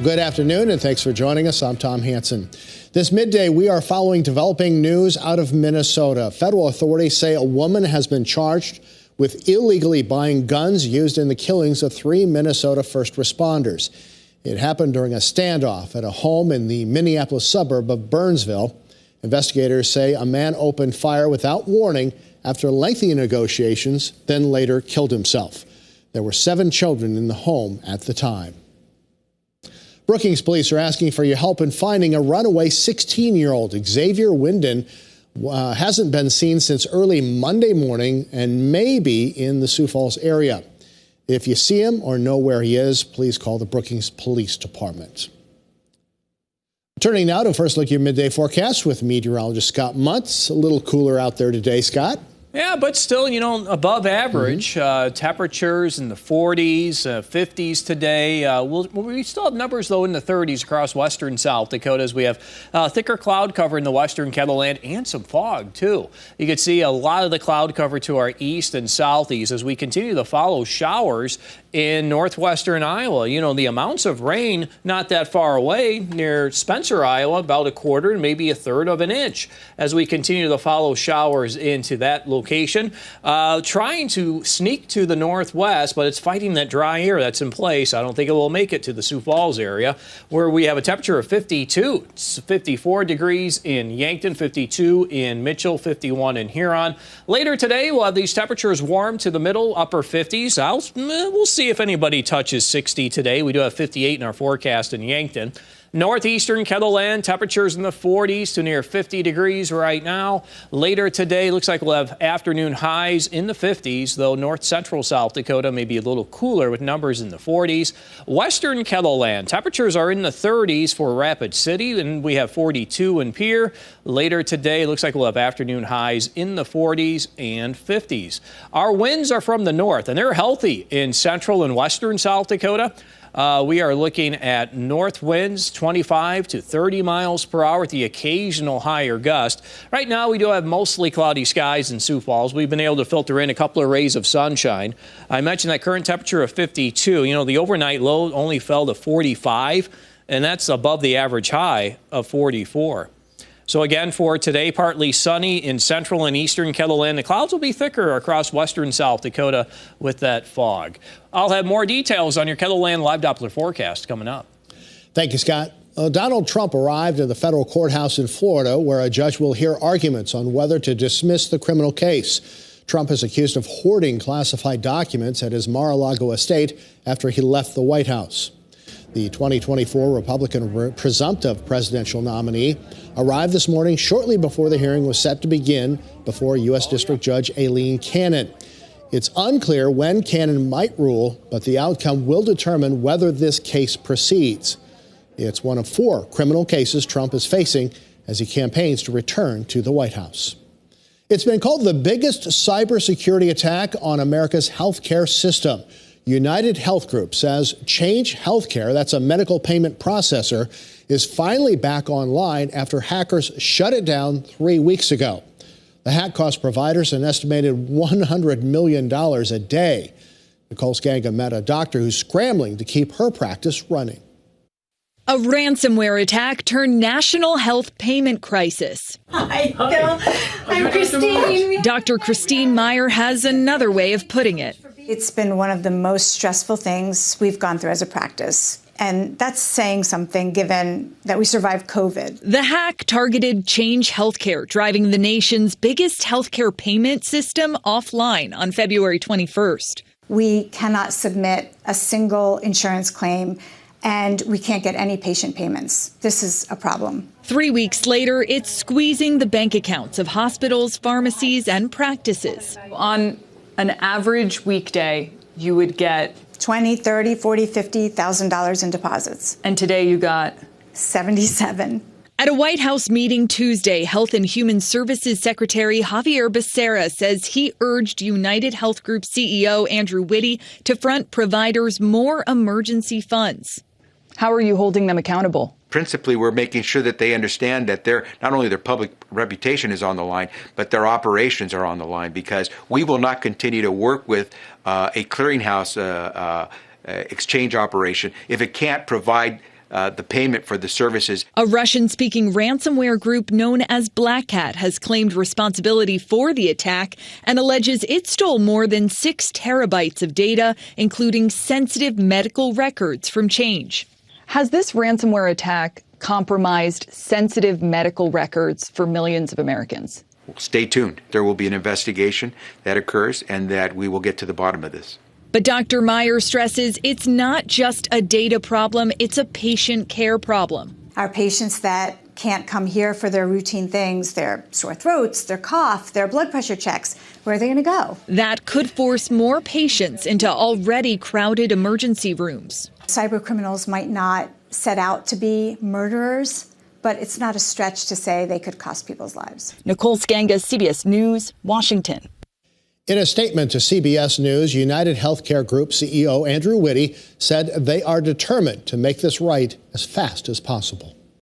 Good afternoon, and thanks for joining us. I'm Tom Hansen. This midday, we are following developing news out of Minnesota. Federal authorities say a woman has been charged with illegally buying guns used in the killings of 3 Minnesota first responders. It happened during a standoff at a home in the Minneapolis suburb of Burnsville. Investigators say a man opened fire without warning after lengthy negotiations, then later killed himself. There were 7 children in the home at the time. Brookings police are asking for your help in finding a runaway 16-year-old. Xavier Winden hasn't been seen since early Monday morning and may be in the Sioux Falls area. If you see him or know where he is, please call the Brookings Police Department. Turning now to first look at your midday forecast with meteorologist Scott Muntz. A little cooler out there today, Scott. Yeah, but still, above average. Temperatures in the 40s, 50s today. We still have numbers, though, in the 30s across western South Dakota as we have thicker cloud cover in the western Kettleland and some fog, too. You can see a lot of the cloud cover to our east and southeast as we continue to follow showers in northwestern Iowa. The amounts of rain not that far away near Spencer, Iowa, about a quarter and maybe a third of an inch as we continue to follow showers into that location. Trying to sneak to the northwest, but it's fighting that dry air that's in place. I don't think it will make it to the Sioux Falls area where we have a temperature of 52. It's 54 degrees in Yankton, 52 in Mitchell, 51 in Huron. Later today, we'll have these temperatures warm to the middle, upper 50s. We'll see if anybody touches 60 today. We do have 58 in our forecast in Yankton. Northeastern Kettleland, temperatures in the 40s to near 50 degrees right now. Later today, looks like we'll have afternoon highs in the 50s, though north central South Dakota may be a little cooler with numbers in the 40s. Western Kettleland, temperatures are in the 30s for Rapid City, and we have 42 in Pierre. Later today, looks like we'll have afternoon highs in the 40s and 50s. Our winds are from the north, and they're healthy in central and western South Dakota. We are looking at north winds, 25 to 30 miles per hour with the occasional higher gust. Right now, we do have mostly cloudy skies in Sioux Falls. We've been able to filter in a couple of rays of sunshine. I mentioned that current temperature of 52. The overnight low only fell to 45, and that's above the average high of 44. So again, for today, partly sunny in central and eastern Kettleland. The clouds will be thicker across western South Dakota with that fog. I'll have more details on your Kettleland live Doppler forecast coming up. Thank you, Scott. Donald Trump arrived at the federal courthouse in Florida, where a judge will hear arguments on whether to dismiss the criminal case. Trump is accused of hoarding classified documents at his Mar-a-Lago estate after he left the White House. The 2024 Republican presumptive presidential nominee arrived this morning shortly before the hearing was set to begin before U.S. District Judge Aileen Cannon. It's unclear when Cannon might rule, but the outcome will determine whether this case proceeds. It's one of 4 criminal cases Trump is facing as he campaigns to return to the White House. It's been called the biggest cybersecurity attack on America's healthcare system. United Health Group says Change Healthcare, that's a medical payment processor, is finally back online after hackers shut it down 3 weeks ago. The hack cost providers an estimated $100 million a day. Nicole Skanga met a doctor who's scrambling to keep her practice running. A ransomware attack turned national health payment crisis. Hi, Bill. I'm Christine. Dr. Christine Meyer has another way of putting it. It's been one of the most stressful things we've gone through as a practice. And that's saying something given that we survived COVID. The hack targeted Change Healthcare, driving the nation's biggest healthcare payment system offline on February 21st. We cannot submit a single insurance claim, and we can't get any patient payments. This is a problem. 3 weeks later, it's squeezing the bank accounts of hospitals, pharmacies, and practices. On an average weekday, you would get $20,000, $30,000, $40,000, $50,000 in deposits. And today you got 77. At a White House meeting Tuesday, Health and Human Services Secretary Javier Becerra says he urged United Health Group CEO Andrew Whitty to front providers more emergency funds. How are you holding them accountable? Principally, we're making sure that they understand that not only their public reputation is on the line, but their operations are on the line, because we will not continue to work with a clearinghouse exchange operation if it can't provide the payment for the services. A Russian-speaking ransomware group known as Black Hat has claimed responsibility for the attack and alleges it stole more than 6 terabytes of data, including sensitive medical records from Change. Has this ransomware attack compromised sensitive medical records for millions of Americans? Stay tuned. There will be an investigation that occurs and that we will get to the bottom of this. But Dr. Meyer stresses it's not just a data problem, it's a patient care problem. Our patients that can't come here for their routine things, their sore throats, their cough, their blood pressure checks, where are they going to go? That could force more patients into already crowded emergency rooms. Cyber criminals might not set out to be murderers, but it's not a stretch to say they could cost people's lives. Nicole Skangas, CBS News, Washington. In a statement to CBS News, United Healthcare Group CEO Andrew Whitty said they are determined to make this right as fast as possible.